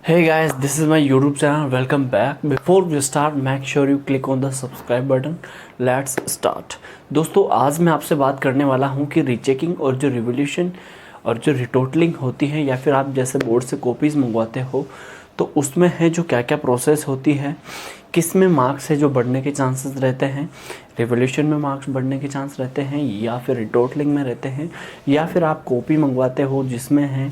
Hey guys, this is my YouTube channel. Welcome back. Before we start, make sure you click on the subscribe button. Let's start. दोस्तों आज मैं आपसे बात करने वाला हूँ कि रीचेकिंग और जो रिवोल्यूशन और जो रिटोटलिंग होती है या फिर आप जैसे बोर्ड से कॉपीज़ मंगवाते हो तो उसमें है जो क्या क्या प्रोसेस होती है, किस में मार्क्स है जो बढ़ने के चांसेस रहते हैं, रिवोल्यूशन में मार्क्स बढ़ने के चांस रहते हैं या फिर रिटोटलिंग में रहते हैं, या फिर आप कॉपी मंगवाते हो जिसमें है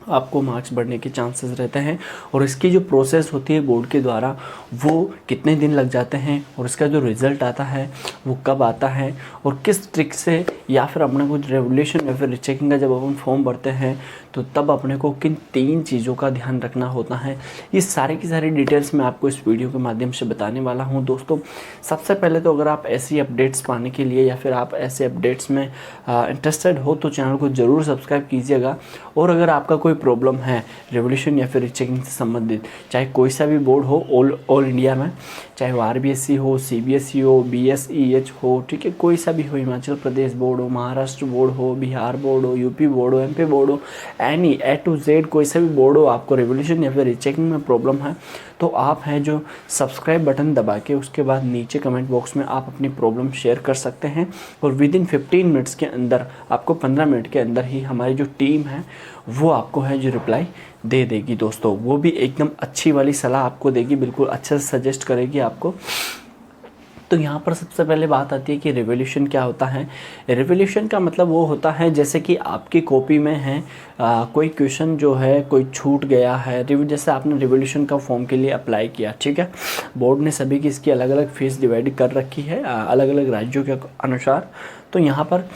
आपको मार्क्स बढ़ने के चांसेस रहते हैं, और इसकी जो प्रोसेस होती है बोर्ड के द्वारा वो कितने दिन लग जाते हैं और इसका जो रिज़ल्ट आता है वो कब आता है और किस ट्रिक से, या फिर अपने को रेवोल्यूशन या फिर रीचेकिंग का जब अपन फॉर्म भरते हैं तो तब अपने को किन 3 चीज़ों का ध्यान रखना होता है, ये सारी की सारी डिटेल्स मैं आपको इस वीडियो के माध्यम से बताने वाला हूँ। दोस्तों सबसे पहले तो अगर आप ऐसी अपडेट्स पाने के लिए या फिर आप ऐसे अपडेट्स में इंटरेस्टेड हो तो चैनल को ज़रूर सब्सक्राइब कीजिएगा। और अगर आपका कोई प्रॉब्लम है रिवोल्यूशन या फिर रीचेकिंग से संबंधित, चाहे कोई सा भी बोर्ड हो ऑल इंडिया में, चाहे वो RBSE हो, CBSE हो, BSEH हो, ठीक है, कोई सा भी हो, हिमाचल प्रदेश बोर्ड हो, महाराष्ट्र बोर्ड हो, बिहार बोर्ड हो, यूपी बोर्ड हो, MP बोर्ड हो, एनी A to Z कोई सा भी बोर्ड हो, आपको रिवोल्यूशन या फिर रीचेकिंग में प्रॉब्लम है तो आप हैं जो सब्सक्राइब बटन दबा के उसके बाद नीचे कमेंट बॉक्स में आप अपनी प्रॉब्लम शेयर कर सकते हैं और विदिन 15 मिनट्स के अंदर, आपको 15 मिनट के अंदर ही हमारी जो टीम है वो आपको है जो रिप्लाई दे देगी। दोस्तों वो भी एकदम अच्छी वाली सलाह आपको देगी, बिल्कुल अच्छे से सजेस्ट करेगी आपको। तो यहाँ पर सबसे पहले बात आती है कि रिवोल्यूशन क्या होता है। रिवोल्यूशन का मतलब वो होता है जैसे कि आपकी कॉपी में है कोई क्वेश्चन जो है कोई छूट गया है, जैसे आपने रिवोल्यूशन का फॉर्म के लिए अप्लाई किया, ठीक है, बोर्ड ने सभी की इसकी अलग अलग फीस डिवाइड कर रखी है अलग अलग राज्यों के अनुसार। तो यहाँ पर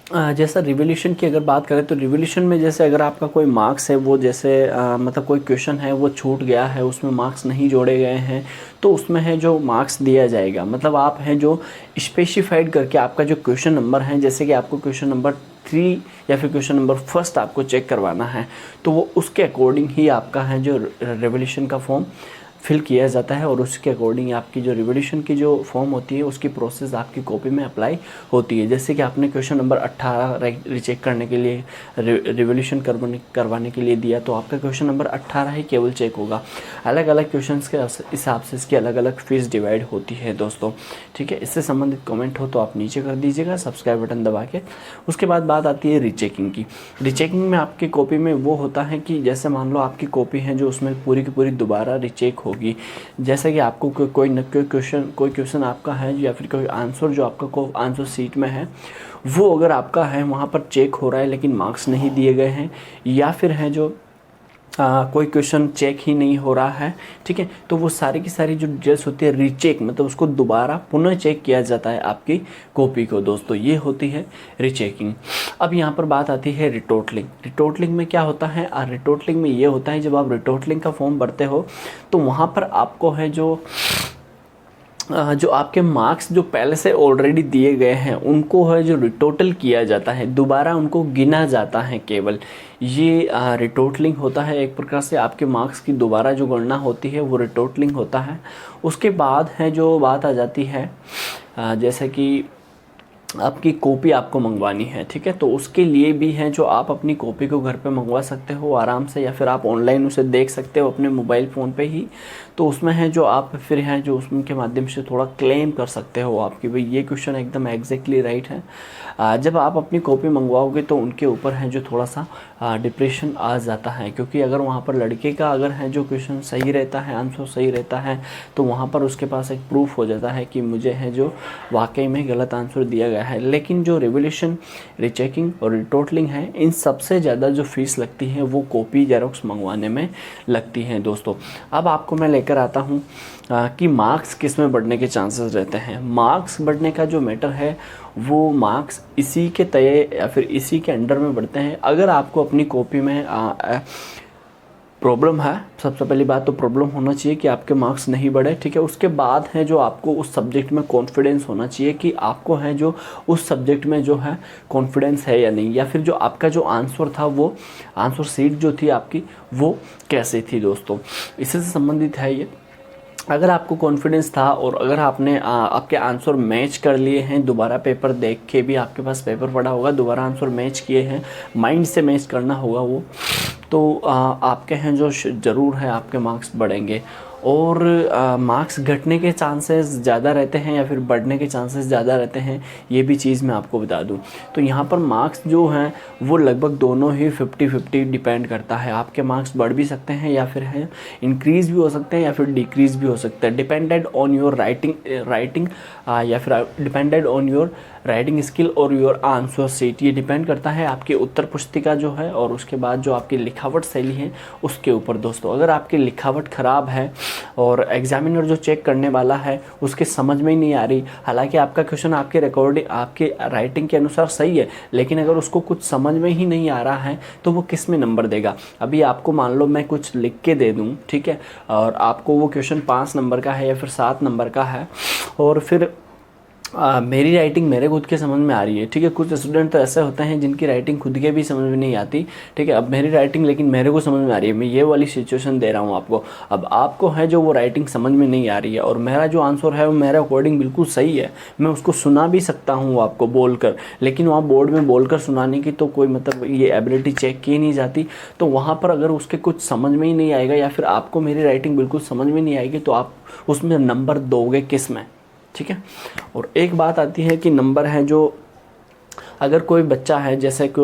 जैसा रिवोल्यूशन की अगर बात करें तो रिवोल्यूशन में जैसे अगर आपका कोई मार्क्स है वो जैसे मतलब कोई क्वेश्चन है वो छूट गया है, उसमें मार्क्स नहीं जोड़े गए हैं तो उसमें है जो मार्क्स दिया जाएगा, मतलब आप हैं जो स्पेसिफाइड करके आपका जो क्वेश्चन नंबर है, जैसे कि आपको क्वेश्चन नंबर 3 या फिर क्वेश्चन नंबर 1 आपको चेक करवाना है तो वो उसके अकॉर्डिंग ही आपका है जो रिवोल्यूशन का फॉर्म फिल किया जाता है और उसके अकॉर्डिंग आपकी जो रिवोल्यूशन की जो फॉर्म होती है उसकी प्रोसेस आपकी कॉपी में अप्लाई होती है। जैसे कि आपने क्वेश्चन नंबर 18 रिचेक करने के लिए रिवोल्यूशन करवाने के लिए दिया तो आपका क्वेश्चन नंबर 18 ही केवल चेक होगा। अलग अलग क्वेश्चन के हिसाब से इसकी अलग अलग फीस डिवाइड होती है दोस्तों, ठीक है। इससे संबंधित कमेंट हो तो आप नीचे कर दीजिएगा सब्सक्राइब बटन दबा के। उसके बाद बात आती है रीचेकिंग की। रीचेकिंग में आपकी कॉपी में वो होता है कि जैसे मान लो आपकी कॉपी है जो उसमें पूरी की पूरी दोबारा रीचेक होगी, जैसे कि आपको कोई क्वेश्चन आपका है या फिर कोई आंसर जो आपका आंसर सीट में है वो अगर आपका है वहाँ पर चेक हो रहा है लेकिन मार्क्स नहीं दिए गए हैं, या फिर है जो कोई क्वेश्चन चेक ही नहीं हो रहा है, ठीक है, तो वो सारी की सारी जो डिटेल्स होती है रीचेक, मतलब उसको दोबारा पुनः चेक किया जाता है आपकी कॉपी को। दोस्तों ये होती है रीचेकिंग। अब यहाँ पर बात आती है रिटोटलिंग। रिटोटलिंग में क्या होता है, रिटोटलिंग में ये होता है जब आप रिटोटलिंग का फॉर्म भरते हो तो वहाँ पर आपको है जो आपके मार्क्स जो पहले से ऑलरेडी दिए गए हैं उनको है जो रिटोटल किया जाता है, दोबारा उनको गिना जाता है केवल। ये रिटोटलिंग होता है, एक प्रकार से आपके मार्क्स की दोबारा जो गणना होती है वो रिटोटलिंग होता है। उसके बाद है जो बात आ जाती है जैसे कि आपकी कॉपी आपको मंगवानी है, ठीक है, तो उसके लिए भी है जो आप अपनी कॉपी को घर पे मंगवा सकते हो आराम से, या फिर आप ऑनलाइन उसे देख सकते हो अपने मोबाइल फ़ोन पे ही। तो उसमें है जो आप फिर हैं जो उसमें के माध्यम से थोड़ा क्लेम कर सकते हो आपकी भाई ये क्वेश्चन एकदम एग्जैक्टली राइट है। जब आप अपनी कॉपी मंगवाओगे तो उनके ऊपर है जो थोड़ा सा डिप्रेशन आ जाता है, क्योंकि अगर वहाँ पर लड़के का अगर है जो क्वेश्चन सही रहता है, आंसर सही रहता है, तो वहाँ पर उसके पास एक प्रूफ हो जाता है कि मुझे है जो वाकई में गलत आंसर दिया गया है। लेकिन जो रिवोल्यूशन, रीचेकिंग और रिटोटलिंग है, इन सबसे ज़्यादा जो फीस लगती है वो कॉपी जेरोक्स मंगवाने में लगती है। दोस्तों अब आपको मैं लेकर आता हूँ कि मार्क्स किस में बढ़ने के चांसेस रहते हैं। मार्क्स बढ़ने का जो मैटर है वो मार्क्स इसी के तय या फिर इसी के अंडर में बढ़ते हैं। अगर आपको अपनी कॉपी में प्रॉब्लम है, सबसे पहली बात तो प्रॉब्लम होना चाहिए कि आपके मार्क्स नहीं बढ़े, ठीक है। उसके बाद है जो आपको उस सब्जेक्ट में कॉन्फिडेंस होना चाहिए कि आपको है जो उस सब्जेक्ट में जो है कॉन्फिडेंस है या नहीं, या फिर जो आपका जो आंसर था वो आंसर सीट जो थी आपकी वो कैसे थी। दोस्तों इससे संबंधित है ये। अगर आपको कॉन्फिडेंस था और अगर आपने आपके आंसर मैच कर लिए हैं, दोबारा पेपर देख के भी आपके पास पेपर पड़ा होगा, दोबारा आंसर मैच किए हैं, माइंड से मैच करना होगा वो, तो आपके हैं जो ज़रूर है आपके मार्क्स बढ़ेंगे। और मार्क्स घटने के चांसेस ज़्यादा रहते हैं या फिर बढ़ने के चांसेस ज़्यादा रहते हैं, ये भी चीज़ मैं आपको बता दूं। तो यहाँ पर मार्क्स जो हैं वो लगभग दोनों ही 50-50 डिपेंड करता है। आपके मार्क्स बढ़ भी सकते हैं या फिर है इंक्रीज़ भी हो सकते हैं या फिर डिक्रीज़ भी हो सकते हैं, डिपेंडेड ऑन योर राइटिंग या फिर depended on your writing skill और योर आंसर सीट। ये डिपेंड करता है आपकी उत्तर पुस्तिका जो है और उसके बाद जो आपकी लिखावट शैली है उसके ऊपर दोस्तों। अगर आपकी लिखावट ख़राब है और एग्जामिनर जो चेक करने वाला है उसके समझ में ही नहीं आ रही, हालांकि आपका क्वेश्चन आपके रिकॉर्डिंग आपके राइटिंग के अनुसार सही है, लेकिन अगर उसको कुछ समझ में ही नहीं आ रहा है तो वो किस में नंबर देगा। अभी आपको मान लो मैं कुछ लिख के दे दूँ, ठीक है, और आपको वो क्वेश्चन 5 नंबर का है या फिर 7 नंबर का है और फिर मेरी राइटिंग मेरे खुद के समझ में आ रही है, ठीक है। कुछ स्टूडेंट तो ऐसे होते हैं जिनकी राइटिंग खुद के भी समझ में नहीं आती, ठीक है। अब मेरी राइटिंग लेकिन मेरे को समझ में आ रही है, मैं ये वाली सिचुएशन दे रहा हूँ आपको। अब आपको है जो वो राइटिंग समझ में नहीं आ रही है और मेरा जो आंसर है वो मेरे अकॉर्डिंग बिल्कुल सही है, मैं उसको सुना भी सकता हूँ आपको बोलकर, लेकिन वहाँ बोर्ड में बोलकर सुनाने की तो कोई मतलब ये एबिलिटी चेक की नहीं जाती। तो वहाँ पर अगर उसके कुछ समझ में ही नहीं आएगा या फिर आपको मेरी राइटिंग बिल्कुल समझ में नहीं आएगी तो आप उसमें नंबर दोगे किस में, ठीक है। और एक बात आती है कि नंबर है जो अगर कोई बच्चा है जैसे कि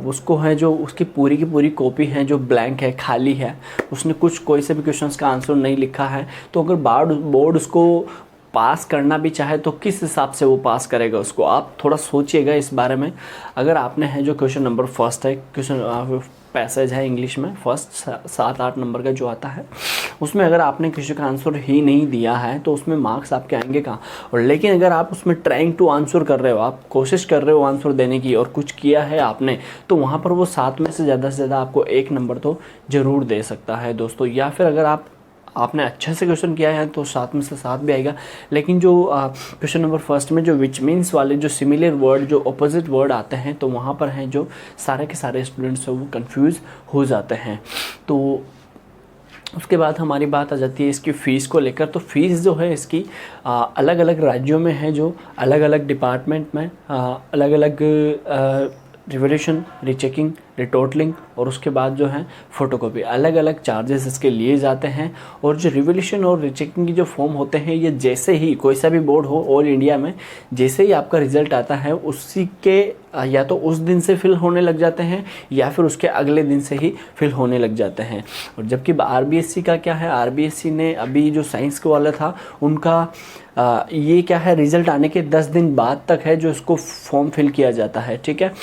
उसको है जो उसकी पूरी की पूरी कॉपी है जो ब्लैंक है, खाली है, उसने कुछ कोई से भी क्वेश्चंस का आंसर नहीं लिखा है, तो अगर बोर्ड उसको पास करना भी चाहे तो किस हिसाब से वो पास करेगा उसको, आप थोड़ा सोचिएगा इस बारे में। अगर आपने है जो क्वेश्चन नंबर फर्स्ट है, क्वेश्चन पैसेज है इंग्लिश में फर्स्ट 7-8 नंबर का जो आता है, उसमें अगर आपने किसी का आंसर ही नहीं दिया है तो उसमें मार्क्स आपके आएंगे कहाँ। और लेकिन अगर आप उसमें ट्राइंग टू आंसर कर रहे हो, आप कोशिश कर रहे हो आंसर देने की और कुछ किया है आपने, तो वहाँ पर वो 7 में से ज़्यादा आपको 1 नंबर तो ज़रूर दे सकता है दोस्तों। या फिर अगर आपने अच्छे से क्वेश्चन किया है तो 7 में से 7 भी आएगा। लेकिन जो क्वेश्चन नंबर फर्स्ट में जो विच मीन्स वाले जो सिमिलर वर्ड जो अपोजिट वर्ड आते हैं तो वहाँ पर हैं जो सारे के सारे स्टूडेंट्स हैं वो कंफ्यूज हो जाते हैं। तो उसके बाद हमारी बात आ जाती है इसकी फ़ीस को लेकर। तो फीस जो है इसकी अलग अलग राज्यों में है, जो अलग अलग डिपार्टमेंट में अलग अलग रिवोल्यूशन, रीचेकिंग, रिटोटलिंग और उसके बाद जो है फ़ोटोकॉपी, अलग अलग चार्जेस इसके लिए जाते हैं। और जो रिवोल्यूशन और रीचेकिंग की जो फॉर्म होते हैं ये जैसे ही कोई सा भी बोर्ड हो ऑल इंडिया में, जैसे ही आपका रिजल्ट आता है उसी के या तो उस दिन से फिल होने लग जाते हैं या फिर उसके अगले दिन से ही फिल होने लग जाते हैं। और जबकि RBSC का क्या है, RBSC ने अभी जो साइंस का वाला था उनका ये क्या है, रिज़ल्ट आने के 10 दिन बाद तक है जो इसको फॉर्म फिल किया जाता है, ठीक है।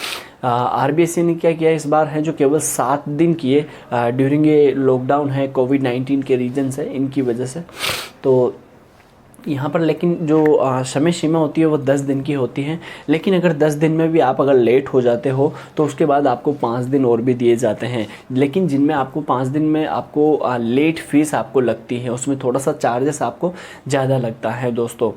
RBSC ने क्या किया इस बार है जो केवल 7 दिन किए ड्यूरिंग ये लॉकडाउन है कोविड-19 के रीजन से, इनकी वजह से। तो यहाँ पर लेकिन जो समय सीमा होती है वो 10 दिन की होती है। लेकिन अगर 10 दिन में भी आप अगर लेट हो जाते हो तो उसके बाद आपको 5 दिन और भी दिए जाते हैं, लेकिन जिनमें आपको 5 दिन में आपको लेट फीस आपको लगती है, उसमें थोड़ा सा चार्जेस आपको ज़्यादा लगता है दोस्तों।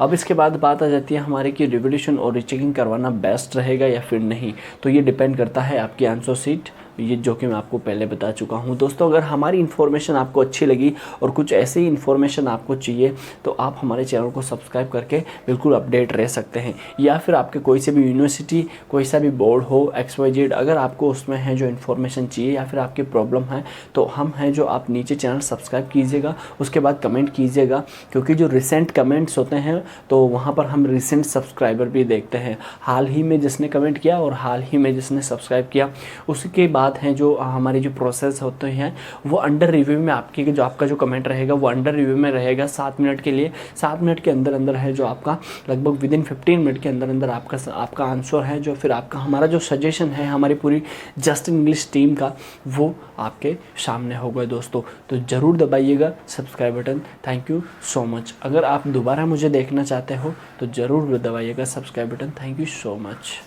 अब इसके बाद बात आ जाती है हमारी कि रिवोल्यूशन और रीचेकिंग करवाना बेस्ट रहेगा या फिर नहीं। तो ये डिपेंड करता है आपकी आंसर सीट, ये जो कि मैं आपको पहले बता चुका हूँ दोस्तों। अगर हमारी इन्फॉर्मेशन आपको अच्छी लगी और कुछ ऐसी इन्फॉर्मेशन आपको चाहिए तो आप हमारे चैनल को सब्सक्राइब करके बिल्कुल अपडेट रह सकते हैं। या फिर आपके कोई से भी यूनिवर्सिटी, कोई सा भी बोर्ड हो XYZ, अगर आपको उसमें है जो इन्फॉर्मेशन चाहिए या फिर आपकी प्रॉब्लम है तो हम हैं जो आप नीचे चैनल सब्सक्राइब कीजिएगा, उसके बाद कमेंट कीजिएगा, क्योंकि जो रिसेंट कमेंट्स होते हैं तो वहाँ पर हम रिसेंट सब्सक्राइबर भी देखते हैं। हाल ही में जिसने कमेंट किया और हाल ही में जिसने सब्सक्राइब किया, उसके बाद हैं जो हमारी जो प्रोसेस होते हैं वो अंडर रिव्यू में आपकी जो आपका जो कमेंट रहेगा वो अंडर रिव्यू में रहेगा 7 मिनट के लिए। 7 मिनट के अंदर अंदर है जो आपका लगभग विदिन 15 मिनट के अंदर अंदर आपका आंसर है जो फिर आपका हमारा जो सजेशन है हमारी पूरी जस्ट इंग्लिश टीम का वो आपके सामने होगा दोस्तों। तो ज़रूर दबाइएगा subscribe button. Thank you so much. अगर आप दोबारा मुझे देखना चाहते हो तो ज़रूर दबाइएगा subscribe button. Thank you so much.